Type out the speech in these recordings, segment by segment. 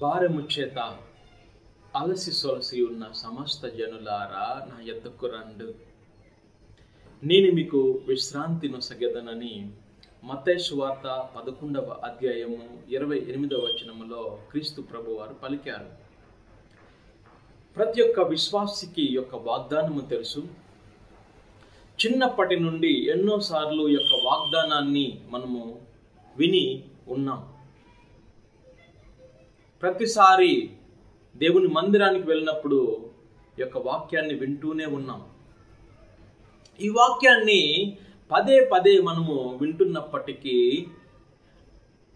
భారము చేత అలసి సొలసి ఉన్న సమస్త జనులారా నా యొద్దకు రండు, నేను మీకు విశ్రాంతి నొసగెదనని మత్తయి సువార్త 11వ అధ్యాయము 28వ వచనములో క్రీస్తు ప్రభు వారు పలికారు. ప్రతి ఒక్క విశ్వాసికి యొక్క వాగ్దానము తెలుసు. చిన్నప్పటి నుండి ఎన్నోసార్లు ఈ యొక్క వాగ్దానాన్ని మనము విని ఉన్నాం. ప్రతిసారి దేవుని మందిరానికి వెళ్ళినప్పుడు ఈ యొక్క వాక్యాన్ని వింటూనే ఉన్నాం. ఈ వాక్యాన్ని పదే పదే మనము వింటున్నప్పటికీ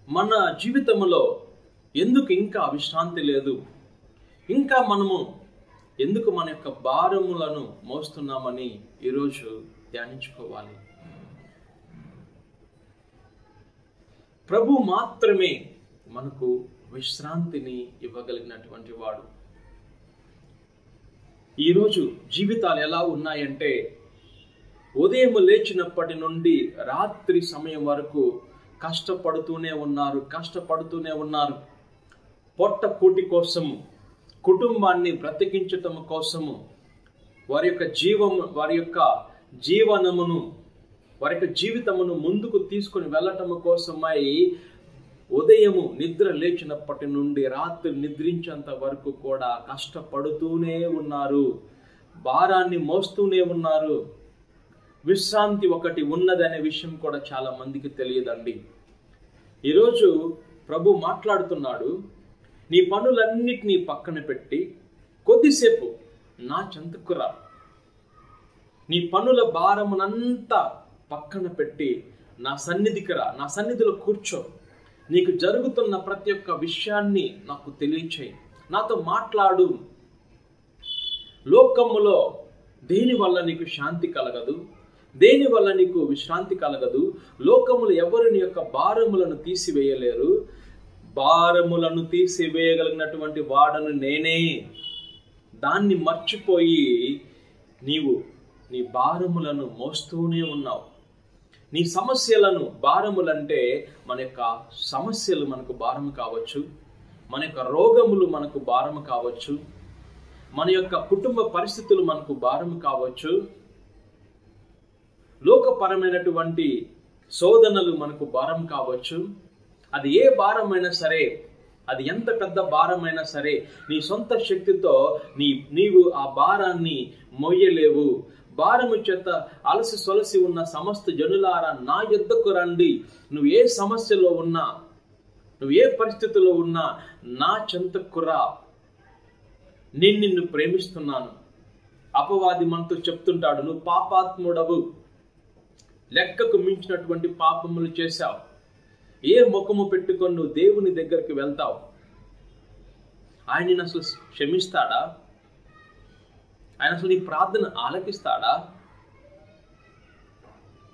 మన జీవితంలో ఎందుకు ఇంకా విశ్రాంతి లేదు, ఇంకా మనము ఎందుకు మన యొక్క భారములను మోస్తున్నామని ఈరోజు ధ్యానించుకోవాలి. ప్రభు మాత్రమే మనకు విశ్రాంతిని ఇవ్వగలిగినటువంటి వాడు. ఈరోజు జీవితాలు ఎలా ఉన్నాయంటే, ఉదయం లేచినప్పటి నుండి రాత్రి సమయం వరకు కష్టపడుతూనే ఉన్నారు. పొట్ట కూటి కోసము, కుటుంబాన్ని బ్రతికించటం కోసము, వారి యొక్క జీవితమును ముందుకు తీసుకుని వెళ్ళటం కోసమై ఉదయము నిద్ర లేచినప్పటి నుండి రాత్రి నిద్రించేంత వరకు కూడా కష్టపడుతూనే ఉన్నారు, భారాన్ని మోస్తూనే ఉన్నారు. విశ్రాంతి ఒకటి ఉన్నదనే విషయం కూడా చాలా మందికి తెలియదండి. ఈరోజు ప్రభు మాట్లాడుతున్నాడు, నీ పనులన్నిటినీ పక్కన పెట్టి కొద్దిసేపు నా చెంతకు రా, నీ పనుల భారమునంతా పక్కన పెట్టి నా సన్నిధికి రా, నా సన్నిధిలో కూర్చో, నీకు జరుగుతున్న ప్రతి ఒక్క విషయాన్ని నాకు తెలియచేయి, నాతో మాట్లాడు. లోకములో దేని వల్ల నీకు శాంతి కలగదు, దేని వల్ల నీకు విశ్రాంతి కలగదు. లోకములు ఎవరు నీ యొక్క భారములను తీసివేయలేరు. భారములను తీసివేయగలిగినటువంటి వాడను నేనే. దాన్ని మర్చిపోయి నీవు నీ భారములను మోస్తూనే ఉన్నావు. నీ సమస్యలను, భారములంటే మన యొక్క సమస్యలు మనకు భారము కావచ్చు, మన యొక్క రోగములు మనకు భారము కావచ్చు, మన యొక్క కుటుంబ పరిస్థితులు మనకు భారము కావచ్చు, లోకపరమైనటువంటి శోధనలు మనకు భారం కావచ్చు. అది ఏ భారమైనా సరే, అది ఎంత పెద్ద భారమైనా సరే, నీ సొంత శక్తితో నీవు ఆ భారాన్ని మోయలేవు. భారము చేత అలసి సొలసి ఉన్న సమస్త జనులారా నా యొద్దకు రండి. నువ్వు ఏ సమస్యలో ఉన్నా, నువ్వు ఏ పరిస్థితిలో ఉన్నా నా చెంతకు రా, నేను నిన్ను ప్రేమిస్తున్నాను. అపవాది మనతో చెప్తుంటాడు, నువ్వు పాపాత్ముడవు, లెక్కకు మించినటువంటి పాపములు చేశావు, ఏ ముఖము పెట్టుకొని నువ్వు దేవుని దగ్గరికి వెళ్తావు? ఆయన నిన్ను అసలు క్షమిస్తాడా? ఆయన అసలు నీ ప్రార్థన ఆలకిస్తాడా?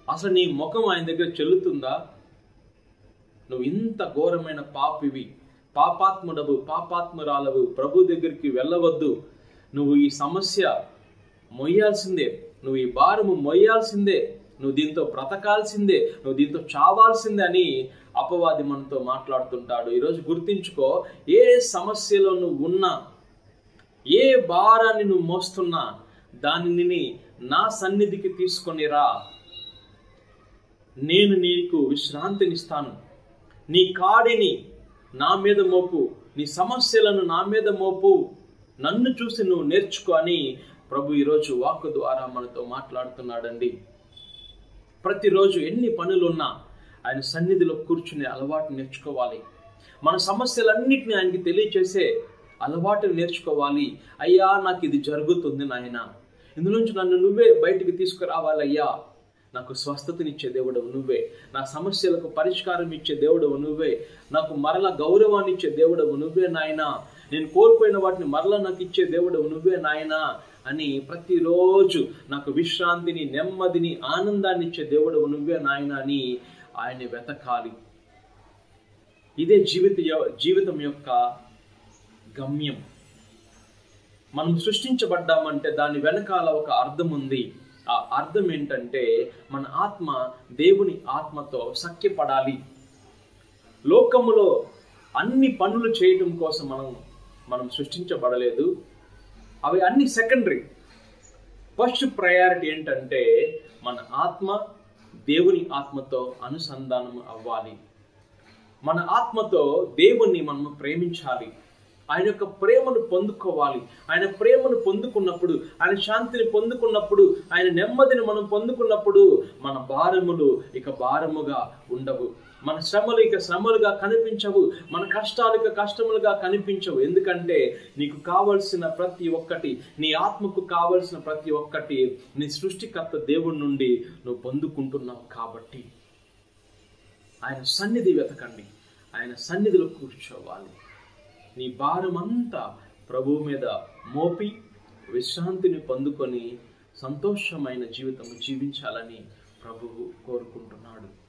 అసలు నీ ముఖం ఆయన దగ్గర చెల్లుతుందా? నువ్వు ఇంత ఘోరమైన పాపివి, పాపాత్ముడవు, పాపాత్మురాలవు, ప్రభు దగ్గరికి వెళ్ళవద్దు, నువ్వు ఈ సమస్య మొయ్యాల్సిందే, నువ్వు ఈ భారము మొయ్యాల్సిందే, నువ్వు దీంతో బ్రతకాల్సిందే, నువ్వు దీంతో చావాల్సిందే అని అపవాది మనతో మాట్లాడుతుంటాడు. ఈరోజు గుర్తించుకో, ఏ సమస్యలో నువ్వు ఉన్నా, ఏ భారాన్ని నువ్వు మోస్తున్నా, దానిని నా సన్నిధికి తీసుకొని రా, నేను నీకు విశ్రాంతినిస్తాను. నీ కాడిని నా మీద మోపు, నీ సమస్యలను నా మీద మోపు, నన్ను చూసి నువ్వు నేర్చుకో అని ప్రభు ఈరోజు వాక్కు ద్వారా మనతో మాట్లాడుతున్నాడండి. ప్రతిరోజు ఎన్ని పనులున్నా ఆయన సన్నిధిలో కూర్చునే అలవాటు నేర్చుకోవాలి. మన సమస్యలన్నిటిని ఆయనకి తెలియచేసే అలవాటు నేర్చుకోవాలి. అయ్యా, నాకు ఇది జరుగుతుంది నాయన, ఇందులోంచి నన్ను నువ్వే బయటికి తీసుకురావాలయ్యా, నాకు స్వస్థతనిచ్చే దేవుడవు నువ్వే, నా సమస్యలకు పరిష్కారం ఇచ్చే దేవుడవు నువ్వే, నాకు మరల గౌరవాన్ని ఇచ్చే దేవుడవు నువ్వే నాయన, నేను కోల్పోయిన వాటిని మరలా నాకు ఇచ్చే దేవుడవు నువ్వే నాయన అని ప్రతిరోజు నాకు విశ్రాంతిని, నెమ్మదిని, ఆనందాన్ని ఇచ్చే దేవుడవు నువ్వే నాయన అని ఆయన వెతకాలి. ఇదే జీవితం యొక్క గమ్యం. మనం సృష్టించబడ్డామంటే దాని వెనకాల ఒక అర్థం ఉంది. ఆ అర్థం ఏంటంటే మన ఆత్మ దేవుని ఆత్మతో సఖ్యపడాలి. లోకములో అన్ని పనులు చేయటం కోసం మనం సృష్టించబడలేదు. అవి అన్ని సెకండరీ. ఫస్ట్ ప్రయారిటీ ఏంటంటే మన ఆత్మ దేవుని ఆత్మతో అనుసంధానం అవ్వాలి. మన ఆత్మతో దేవుణ్ణి మనము ప్రేమించాలి. ఆయన యొక్క ప్రేమను పొందుకోవాలి. ఆయన ప్రేమను పొందుకున్నప్పుడు, ఆయన శాంతిని పొందుకున్నప్పుడు, ఆయన నెమ్మదిని మనం పొందుకున్నప్పుడు మన భారములు ఇక భారముగా ఉండవు. మన శ్రమలు ఇక శ్రమలుగా కనిపించవు. మన కష్టాలు ఇక కష్టములుగా కనిపించవు. ఎందుకంటే నీకు కావలసిన ప్రతి ఒక్కటి, నీ ఆత్మకు కావలసిన ప్రతి ఒక్కటి నీ సృష్టికర్త దేవుడి నుండి నువ్వు పొందుకుంటున్నావు. కాబట్టి ఆయన సన్నిధి వెతకండి. ఆయన సన్నిధిలో కూర్చోవాలి. నీ భారమంతా ప్రభువు మీద మోపి విశ్రాంతిని పొందుకొని సంతోషమైన జీవితం జీవించాలని ప్రభువు కోరుకుంటున్నాడు.